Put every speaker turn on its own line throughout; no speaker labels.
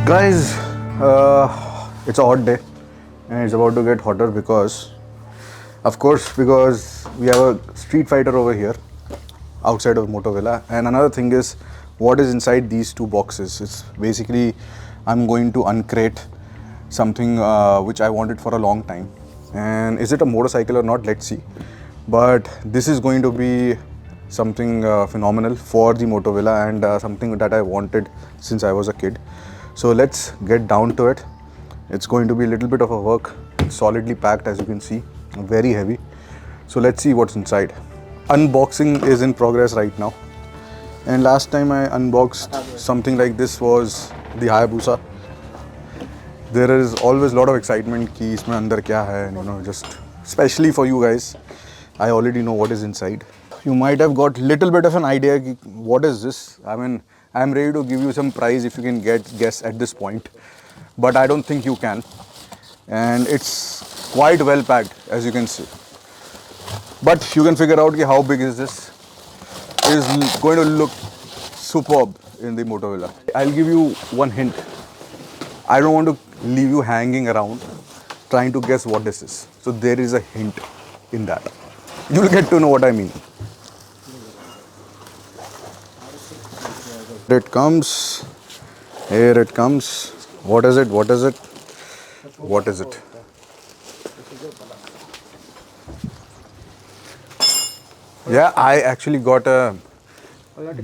Guys, it's a hot day and it's about to get hotter because, of course, because we have a street fighter over here outside of Moto Villa. And another thing is what is inside these two boxes. It's basically I'm going to uncrate something which I wanted for a long time. And is it a motorcycle or not? Let's see. But this is going to be something phenomenal for the Moto Villa and something that I wanted since I was a kid. So let's get down to it. It's going to be a little bit of a work. It's solidly packed, as you can see, very heavy. So let's see what's inside. Unboxing is in progress right now. And last time I unboxed something like this was the Hayabusa. There is always a lot of excitement कि इसमें अंदर क्या है, and just especially for you guys, I already know what is inside. You might have got little bit of an idea कि what is this. I mean, I'm ready to give you some prize if you can guess at this point, but I don't think you can. And it's quite well packed, as you can see. But you can figure out how big is this. It is going to look superb in the Moto Villa. I'll give you one hint. I don't want to leave you hanging around trying to guess what this is. So there is a hint in that. You'll get to know what I mean. Here it comes. Here it comes. What is it? What is it? What is it? Yeah, I actually got a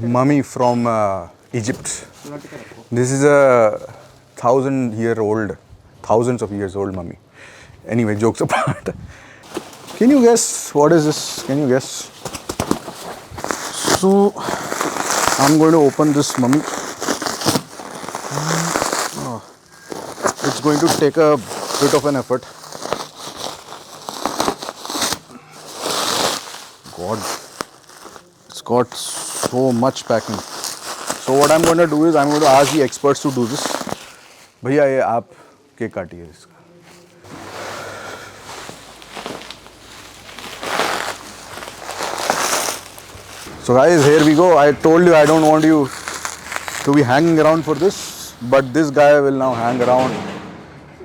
mummy from Egypt. This is a 1,000-year-old, thousands of years old mummy. Anyway, jokes apart. Can you guess what is this? Can you guess? So I'm going to open this mummy. It's going to take a bit of an effort. God, it's got so much packing. So what I'm going to do is I'm going to ask the experts to do this. भैया ये आप cake काटिए इसका. So guys, here we go. I told you I don't want you to be hanging around for this, but this guy will now hang around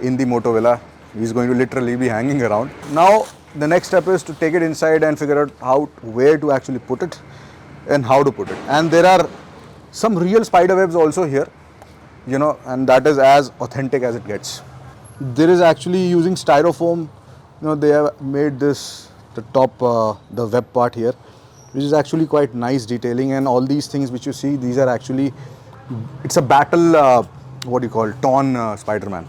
in the Moto Villa. He's going to literally be hanging around. Now the next step is to take it inside and figure out where to actually put it and how to put it. And there are some real spider webs also here, and that is as authentic as it gets. There is actually using styrofoam. They have made this the top, the web part here, which is actually quite nice detailing, and all these things which you see, these are actually, it's a battle, torn Spider-Man.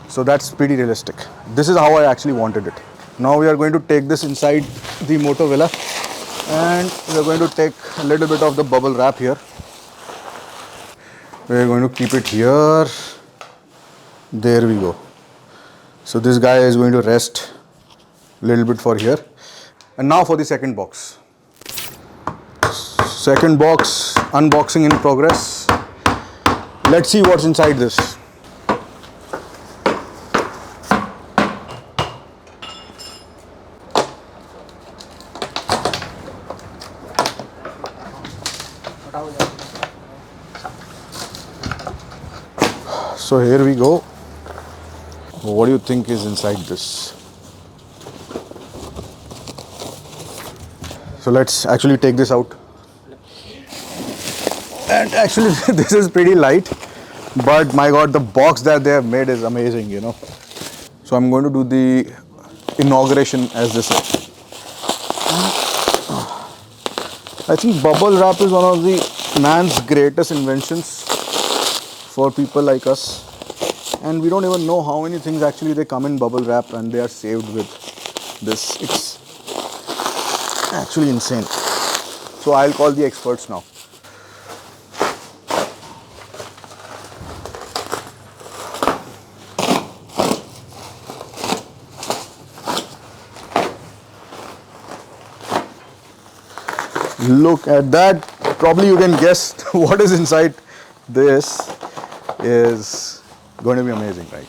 So that's pretty realistic. This is how I actually wanted it. Now we are going to take this inside the Moto Villa, and we are going to take a little bit of the bubble wrap here. We are going to keep it here. There we go. So this guy is going to rest a little bit for here. And now for the second box. Second box, unboxing in progress. Let's see what's inside this. So here we go. What do you think is inside this? So let's actually take this out. And actually this is pretty light, but my God, the box that they have made is amazing, So I'm going to do the inauguration, as they say. I think bubble wrap is one of the man's greatest inventions for people like us. And we don't even know how many things actually they come in bubble wrap and they are saved with this. It's actually insane. So I'll call the experts now. Look at that. Probably you can guess what is inside. This is going to be amazing, right?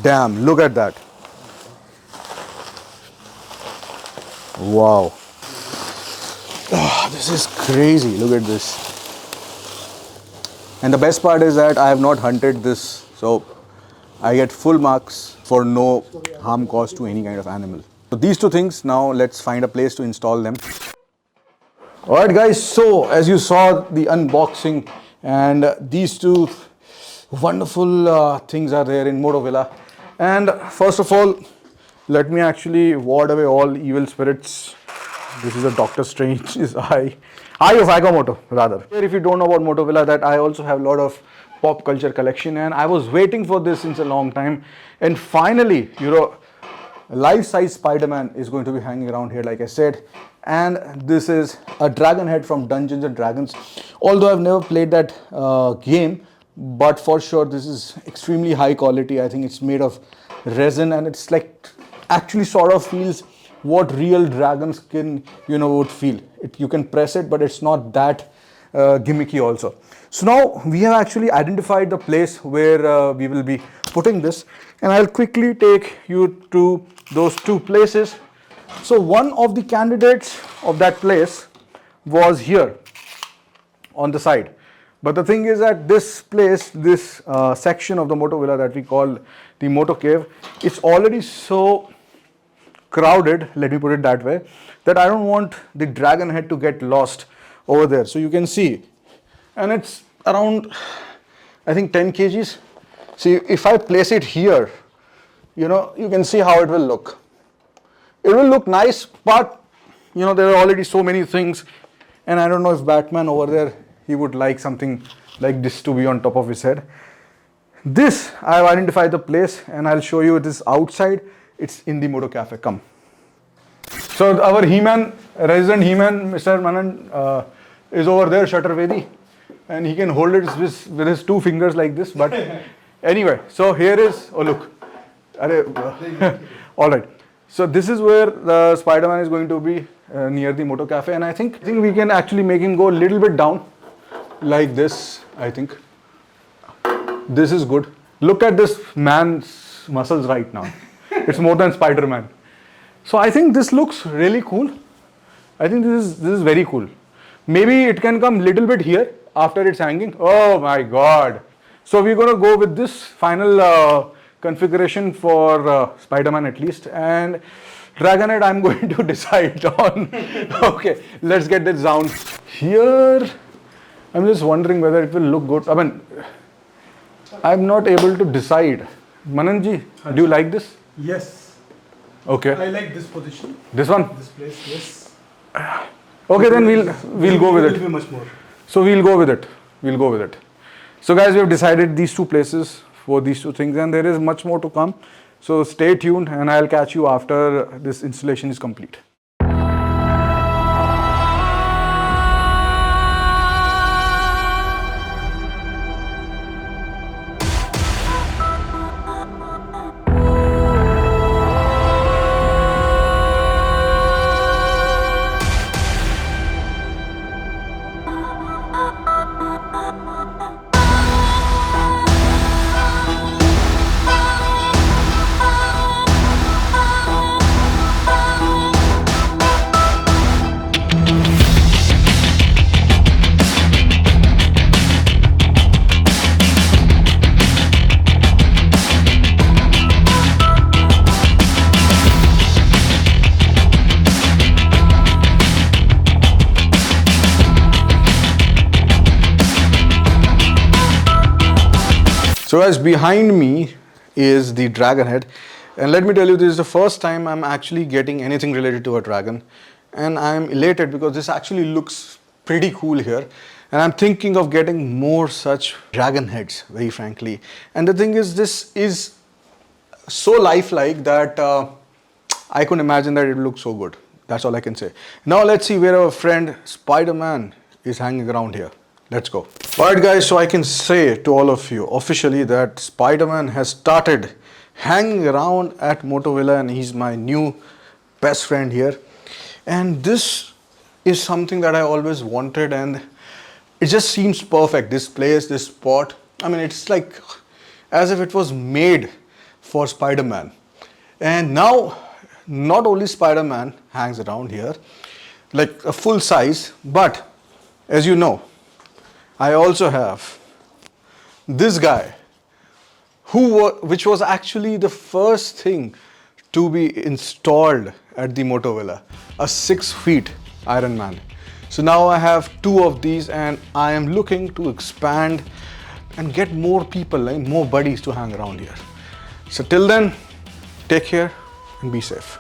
Damn, look at that. Wow. Oh, this is crazy. Look at this. And the best part is that I have not hunted this, so I get full marks for no harm caused to any kind of animal. So these two things, now let's find a place to install them. Alright guys, so as you saw the unboxing, and these two wonderful things are there in Motovilla. And first of all, let me actually ward away all evil spirits. This is a Doctor Strange's eye of Agamotto rather. If you don't know about Motovilla, that I also have a lot of pop culture collection, and I was waiting for this since a long time, and finally, life-size Spider-Man is going to be hanging around here, like I said. And this is a dragon head from Dungeons and Dragons. Although I've never played that game, but for sure this is extremely high quality. I think it's made of resin, and it's like actually sort of feels what real dragon skin would feel. You can press it, but it's not that gimmicky also. So now we have actually identified the place where we will be putting this, and I'll quickly take you to those two places. So one of the candidates of that place was here on the side. But the thing is that this place, this section of the Motovilla that we call the Moto Cave, it's already so crowded, let me put it that way, that I don't want the dragon head to get lost over there. So you can see, and it's around, I think 10 kgs. See, if I place it here, you can see how it will look. It will look nice, but there are already so many things, and I don't know if Batman over there, he would like something like this to be on top of his head. This, I have identified the place, and I'll show you this outside. It's in the Moto Cafe. Come. So our He-Man, resident He-Man, Mr. Manan, is over there, Shutter and he can hold it with his two fingers like this. But anyway, so here is, oh look, all right. So this is where the Spider-Man is going to be near the Moto Cafe, and I think we can actually make him go a little bit down like this. I think this is good. Look at this man's muscles right now. It's more than Spider-Man. So I think this looks really cool. I think this is very cool. Maybe it can come little bit here after it's hanging. Oh my God. So we're going to go with this final configuration for Spider-Man at least, and Dragonhead I'm going to decide on. Okay, let's get this down. Here, I'm just wondering whether it will look good. I mean, I'm not able to decide. Mananji, do you like this?
Yes.
Okay.
I like this position.
This one?
This place, yes.
Okay, then we'll go with it.
It will be much more.
So we'll go with it. We'll go with it. So guys, we have decided these two places for these two things, and there is much more to come. So stay tuned, and I'll catch you after this installation is complete. So guys, behind me is the dragon head, and let me tell you, this is the first time I'm actually getting anything related to a dragon, and I'm elated because this actually looks pretty cool here, and I'm thinking of getting more such dragon heads, very frankly. And the thing is, this is so lifelike that I couldn't imagine that it looks so good. That's all I can say. Now let's see where our friend Spider-Man is hanging around here. Let's go. Alright guys, so I can say to all of you officially that Spider-Man has started hanging around at Motovilla, and he's my new best friend here. And this is something that I always wanted, and it just seems perfect. This place, this spot, I mean, it's like as if it was made for Spider-Man. And now not only Spider-Man hangs around here like a full size, but as you know, I also have this guy, which was actually the first thing to be installed at the Moto Villa, a 6 feet Iron Man. So now I have 2 of these, and I am looking to expand and get more people, like more buddies to hang around here. So till then, take care and be safe.